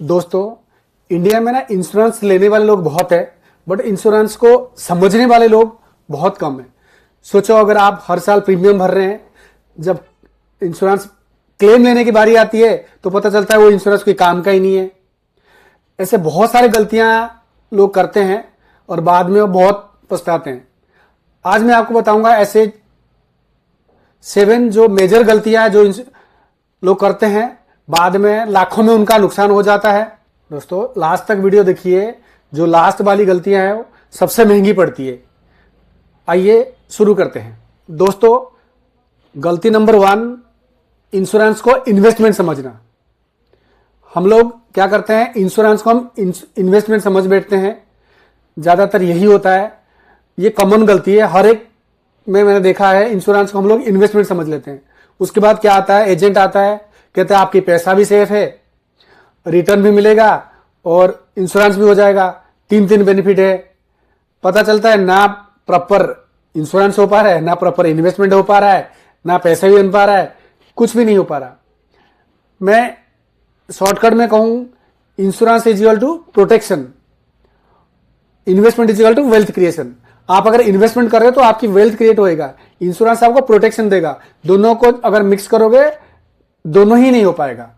दोस्तों, इंडिया में ना इंश्योरेंस लेने वाले लोग बहुत है, बट इंश्योरेंस को समझने वाले लोग बहुत कम है। सोचो, अगर आप हर साल प्रीमियम भर रहे हैं, जब इंश्योरेंस क्लेम लेने की बारी आती है तो पता चलता है वो इंश्योरेंस कोई काम का ही नहीं है। ऐसे बहुत सारी गलतियां लोग करते हैं और बाद में वो बहुत पछताते हैं। आज मैं आपको बताऊंगा ऐसे 7 जो मेजर गलतियां हैं जो लोग करते हैं, बाद में लाखों में उनका नुकसान हो जाता है। दोस्तों, लास्ट तक वीडियो देखिए, जो लास्ट वाली गलतियां हैं वो सबसे महंगी पड़ती है। आइए शुरू करते हैं। दोस्तों, गलती नंबर 1, इंश्योरेंस को इन्वेस्टमेंट समझना। हम लोग क्या करते हैं, इंश्योरेंस को हम इन्वेस्टमेंट समझ बैठते हैं। ज्यादातर यही होता है, ये कॉमन गलती है हर एक में। मैंने देखा है इंश्योरेंस को हम लोग इन्वेस्टमेंट समझ लेते हैं। उसके बाद क्या आता है, एजेंट आता है, कहता है आपकी पैसा भी सेफ है, रिटर्न भी मिलेगा और इंश्योरेंस भी हो जाएगा। 3 बेनिफिट है। पता चलता है ना प्रॉपर इंश्योरेंस हो पा रहा है, ना प्रॉपर इन्वेस्टमेंट हो पा रहा है, ना पैसा भी बन पा रहा है, कुछ भी नहीं हो पा रहा। मैं शॉर्टकट में कहूं, insurance is equal to protection, investment is equal to wealth creation. आप अगर इन्वेस्टमेंट कर रहे हो तो आपकी वेल्थ क्रिएट होएगा, इंश्योरेंस आपको प्रोटेक्शन देगा। दोनों को अगर मिक्स करोगे, दोनों ही नहीं हो पाएगा।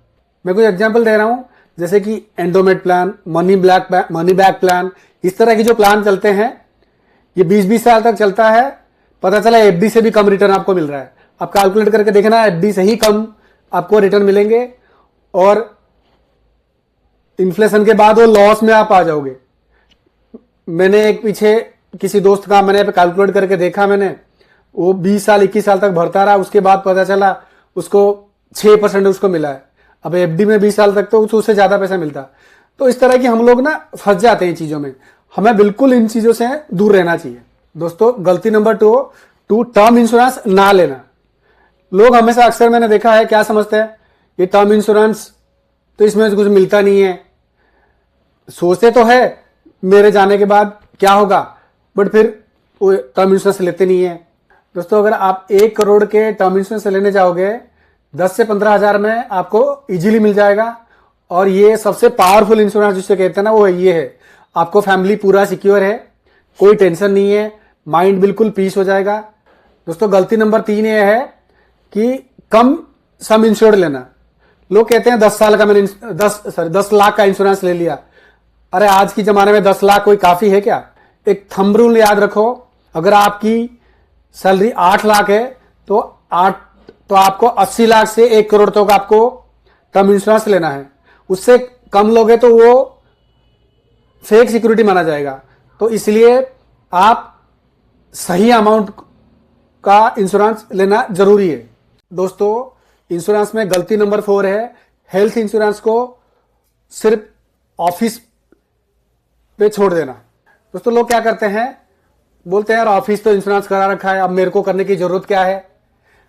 मैं कुछ एग्जांपल दे रहा हूं, जैसे कि एंडोमेट प्लान, मनी बैक प्लान, इस तरह के जो प्लान चलते हैं, ये 20-20 साल तक चलता है। पता चला एफडी से भी कम रिटर्न आपको मिल रहा है। आप कैलकुलेट करके देखना, एफडी से ही कम आपको रिटर्न मिलेंगे और इन्फ्लेशन के बाद वो लॉस में आप आ जाओगे। मैंने एक पीछे किसी दोस्त का मैंने कैलकुलेट करके देखा, मैंने वो 20 साल 21 साल तक भरता रहा, उसके बाद पता चला उसको 6% उसको मिला है। अब एफडी में 20 साल तक तो उससे ज्यादा पैसा मिलता। तो इस तरह की हम लोग ना फंस जाते हैं चीजों में। हमें बिल्कुल इन चीजों से दूर रहना चाहिए। दोस्तों, गलती नंबर 2, टर्म इंश्योरेंस ना लेना। लोग हमेशा अक्सर मैंने देखा है क्या समझते हैं, ये टर्म इंश्योरेंस तो इसमें कुछ मिलता नहीं है। सोचते तो है मेरे जाने के बाद क्या होगा, बट फिर वो टर्म इंश्योरेंस लेते नहीं है। दोस्तों, अगर आप 1 करोड़ के टर्म इंश्योरेंस लेने जाओगे, 10 से 15 हजार में आपको इजीली मिल जाएगा। और ये सबसे पावरफुल इंश्योरेंस जिसे कहते हैं ना, वो ये है। आपको फैमिली पूरा सिक्योर है, कोई टेंशन नहीं है, माइंड बिल्कुल पीस हो जाएगा। दोस्तों, गलती नंबर 3 ये है कि कम सम इंश्योर्ड लेना। लोग कहते हैं 10 साल का मैंने 10 लाख का इंश्योरेंस ले लिया। अरे आज की जमाने में 10 लाख कोई काफी है क्या? एक थंब रूल याद रखो, अगर आपकी सैलरी 8 लाख है तो आपको 80 लाख से 1 करोड़ तक आपको टर्म इंश्योरेंस लेना है। उससे कम लोगे तो वो फेक सिक्योरिटी माना जाएगा। तो इसलिए आप सही अमाउंट का इंश्योरेंस लेना जरूरी है। दोस्तों, इंश्योरेंस में गलती नंबर 4 है, हेल्थ इंश्योरेंस को सिर्फ ऑफिस पे छोड़ देना। दोस्तों, लोग क्या करते हैं, बोलते हैं यार ऑफिस तो इंश्योरेंस करा रखा है, अब मेरे को करने की जरूरत क्या है।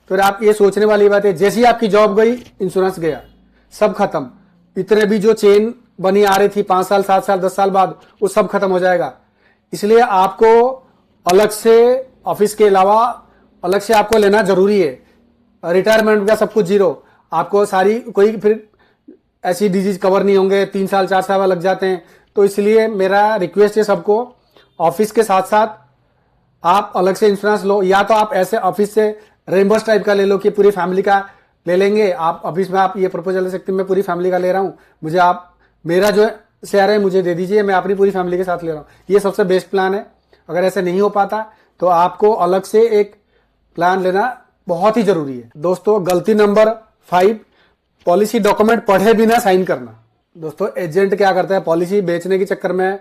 फिर आप ये सोचने वाली बात है, जैसे ही आपकी जॉब गई, इंश्योरेंस गया, सब खत्म। इतने भी जो चेन बनी आ रही थी 5 साल 7 साल 10 साल बाद, वो सब खत्म हो जाएगा। इसलिए आपको अलग से, ऑफिस के अलावा अलग से आपको लेना जरूरी है। रिटायरमेंट का सब कुछ जीरो, आपको सारी कोई फिर ऐसी डिजीज कवर नहीं होंगे, 3 साल 4 साल लग जाते हैं। तो इसलिए मेरा रिक्वेस्ट है सबको, ऑफिस के साथ साथ आप अलग से इंश्योरेंस लो। या तो आप ऐसे ऑफिस से रेम्बर्स टाइप का ले लो कि पूरी फैमिली का ले लेंगे। आप ऑफिस में आप ये प्रपोजल ले सकते हैं, मैं पूरी फैमिली का ले रहा हूं, मुझे आप मेरा जो शेयर है मुझे दे दीजिए, मैं अपनी पूरी फैमिली के साथ ले रहा हूं। ये सबसे बेस्ट प्लान है। अगर ऐसे नहीं हो पाता तो आपको अलग से एक प्लान लेना बहुत ही जरूरी है। दोस्तों, गलती नंबर 5, पॉलिसी डॉक्यूमेंट पढ़े बिना साइन करना। दोस्तों, एजेंट क्या करता है, पॉलिसी बेचने के चक्कर में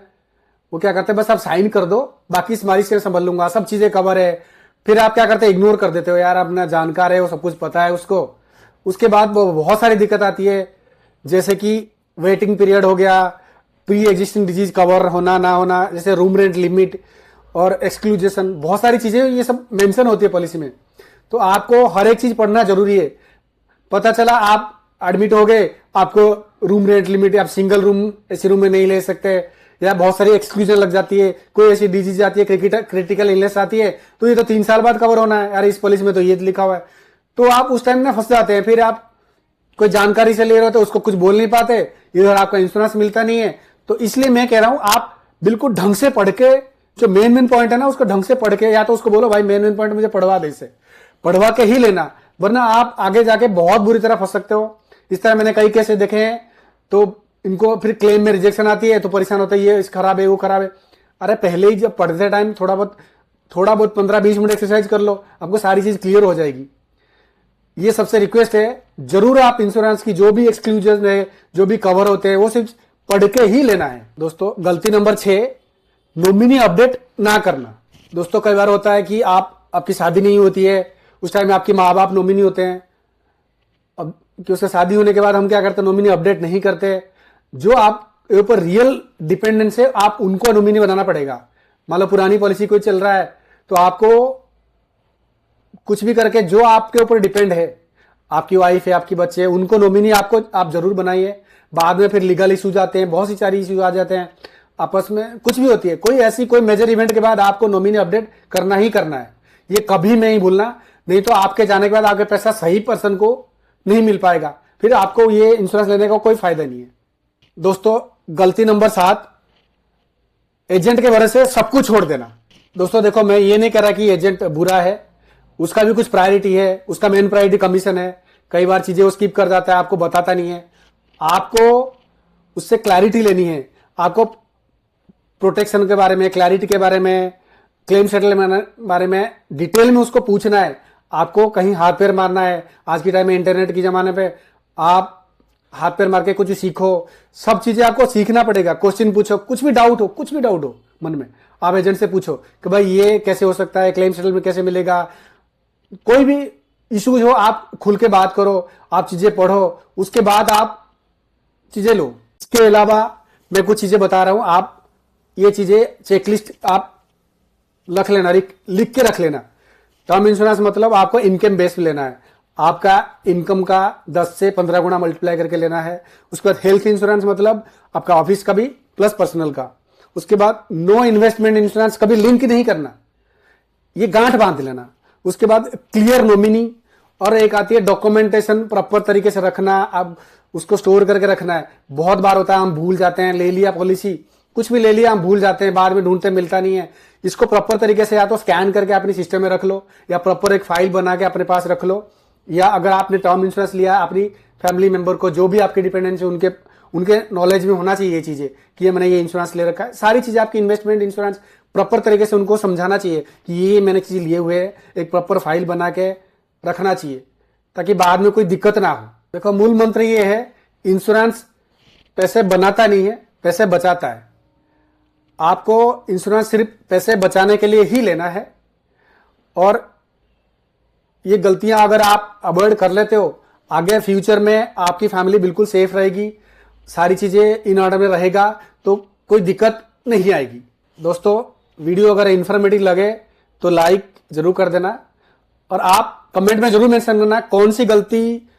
वो क्या करते हैं, बस आप साइन कर दो, बाकी तुम्हारी से संभाल लूंगा, सब चीजें कवर है। फिर आप क्या करते हैं, इग्नोर कर देते हो, यार अपना जानकार है, वो सब कुछ पता है उसको। उसके बाद वो बहुत सारी दिक्कत आती है, जैसे कि वेटिंग पीरियड हो गया, प्री एग्जिस्टिंग डिजीज कवर होना ना होना, जैसे रूम रेंट लिमिट और एक्सक्लूजेशन, बहुत सारी चीजें ये सब मेंशन होती है पॉलिसी में। तो आपको हर एक चीज पढ़ना जरूरी है। पता चला आप एडमिट हो गए, आपको रूम रेंट लिमिट, आप सिंगल रूम ऐसे रूम में नहीं ले सकते, या बहुत सारी एक्सक्लूजन लग जाती है, कोई ऐसी डिजीज आती है, क्रिटिकल इलनेस आती है, तो ये तो 3 साल बाद कवर होना है, यार इस पॉलिसी में तो ये लिखा हुआ है। तो आप उस टाइम में फंस जाते हैं। फिर आप कोई जानकारी से ले रहे हो तो उसको कुछ बोल नहीं पाते, इधर आपका इंश्योरेंस मिलता नहीं है। तो इसलिए मैं कह रहा हूं आप बिल्कुल ढंग से पढ़ के, जो मेन पॉइंट है ना उसको ढंग से पढ़ के, या तो उसको बोलो भाई मेन पॉइंट मुझे पढ़वा दे, इसे पढ़वा के ही लेना, वरना आप आगे जाके बहुत बुरी तरह फंस सकते हो। इस तरह मैंने कई केसेस देखे हैं, तो इनको फिर क्लेम में रिजेक्शन आती है तो परेशान होता है, ये खराब है वो खराब है। अरे पहले ही जब पढ़ते टाइम थोड़ा बहुत 15-20 मिनट एक्सरसाइज कर लो, आपको सारी चीज क्लियर हो जाएगी। ये सबसे रिक्वेस्ट है, जरूर आप इंश्योरेंस की जो भी एक्सक्लूजन है, जो भी कवर होते हैं, वो सिर्फ पढ़ के ही लेना है। दोस्तों गलती नंबर 6, नॉमिनी अपडेट ना करना। दोस्तों कई बार होता है कि आपकी शादी नहीं होती है, उस टाइम में आपके माँ बाप नॉमिनी होते हैं, अब कि उससे शादी होने के बाद हम क्या करते हैं, नॉमिनी अपडेट नहीं करते। जो आप ऊपर रियल डिपेंडेंस है, आप उनको नॉमिनी बनाना पड़ेगा। मान लो पुरानी पॉलिसी कोई चल रहा है, तो आपको कुछ भी करके जो आपके ऊपर डिपेंड है, आपकी वाइफ है, आपकी बच्चे हैं, उनको नॉमिनी आप जरूर बनाइए। बाद में फिर लीगल इश्यूज आते हैं, बहुत सी सारी इश्यूज आ जाते हैं, आपस में कुछ भी होती है, कोई मेजर इवेंट के बाद आपको नॉमिनी अपडेट करना ही करना है। ये कभी नहीं भूलना, नहीं तो आपके जाने के बाद आपके पैसा सही पर्सन को नहीं मिल पाएगा, फिर आपको ये इंश्योरेंस लेने का कोई फायदा नहीं है। दोस्तों गलती नंबर 7, एजेंट के भरोसे सब कुछ छोड़ देना। दोस्तों देखो, मैं ये नहीं कह रहा कि एजेंट बुरा है, उसका भी कुछ प्रायोरिटी है, उसका मेन प्रायोरिटी कमीशन है, कई बार चीजें वो स्किप कर जाता है, आपको बताता नहीं है। आपको उससे क्लैरिटी लेनी है, आपको प्रोटेक्शन के बारे में, क्लैरिटी के बारे में, क्लेम सेटलमेंट बारे में डिटेल में उसको पूछना है। आपको कहीं हाथ पैर मारना है, आज के टाइम में इंटरनेट के जमाने पे आप हाथ पैर मार के कुछ सीखो, सब चीजें आपको सीखना पड़ेगा। क्वेश्चन पूछो, कुछ भी डाउट हो मन में, आप एजेंट से पूछो कि भाई ये कैसे हो सकता है, क्लेम सेटलमेंट कैसे मिलेगा, कोई भी इश्यूज हो आप खुल के बात करो, आप चीजें पढ़ो, उसके बाद आप चीजें लो। इसके अलावा मैं कुछ चीजें बता रहा हूं, आप ये चीजें चेकलिस्ट आप लिख लेना, लिख के रख लेना। टर्म इंश्योरेंस मतलब आपको इनकम बेस लेना है, आपका इनकम का 10 से 15 गुना मल्टीप्लाई करके लेना है। उसके बाद हेल्थ इंश्योरेंस मतलब आपका ऑफिस का भी प्लस पर्सनल का। उसके बाद नो इन्वेस्टमेंट इंश्योरेंस कभी लिंक नहीं करना, ये गांठ बांध लेना। उसके बाद क्लियर नॉमिनी, और एक आती है डॉक्यूमेंटेशन प्रॉपर तरीके से रखना, अब उसको स्टोर करके रखना है। बहुत बार होता है हम भूल जाते हैं, ले लिया पॉलिसी, कुछ भी ले लिया हम भूल जाते हैं, बाद में ढूंढते मिलता नहीं है। इसको प्रॉपर तरीके से या तो स्कैन करके अपने सिस्टम में रख लो, या प्रॉपर एक फाइल बना के अपने पास रख लो, या अगर आपने टर्म इंश्योरेंस लिया अपनी फैमिली मेंबर को, जो भी आपके डिपेंडेंस है, उनके नॉलेज में होना चाहिए ये चीजें कि ये मैंने ये इंश्योरेंस ले रखा है। सारी चीजें आपकी इन्वेस्टमेंट इंश्योरेंस प्रॉपर तरीके से उनको समझाना चाहिए कि ये मैंने चीज लिए हुए है, एक प्रॉपर फाइल बना के रखना चाहिए ताकि बाद में कोई दिक्कत ना हो। देखो मूल मंत्र ये है, इंश्योरेंस पैसे बनाता नहीं है, पैसे बचाता है। आपको इंश्योरेंस सिर्फ पैसे बचाने के लिए ही लेना है, और ये गलतियां अगर आप अवॉइड कर लेते हो, आगे फ्यूचर में आपकी फैमिली बिल्कुल सेफ रहेगी, सारी चीजें इन ऑर्डर में रहेगा, तो कोई दिक्कत नहीं आएगी। दोस्तों वीडियो अगर इन्फॉर्मेटिव लगे तो लाइक जरूर कर देना, और आप कमेंट में जरूर मेंशन करना कौन सी गलती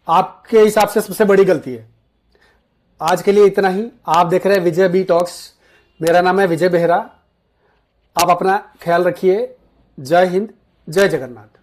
आपके हिसाब से सबसे बड़ी गलती है। आज के लिए इतना ही। आप देख रहे हैं विजय बी टॉक्स, मेरा नाम है विजय बेहरा। आप अपना ख्याल रखिए। जय हिंद, जय जगन्नाथ।